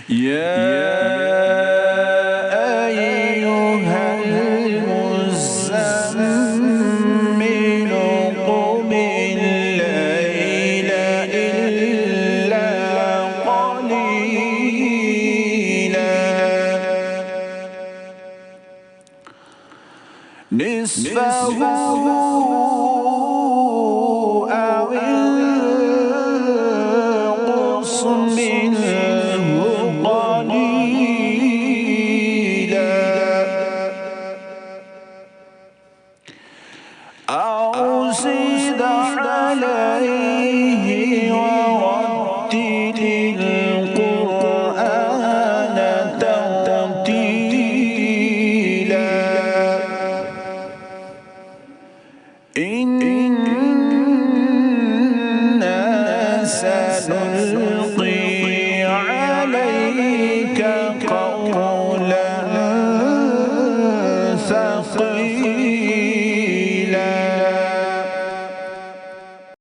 يا أيها المزمل قم الليل إلا قليلا نصفه أو انقص منه قليلا أو زد عليه ورتل القرآن ترتيلا إنا سنلقي عليك قولا ثقيلا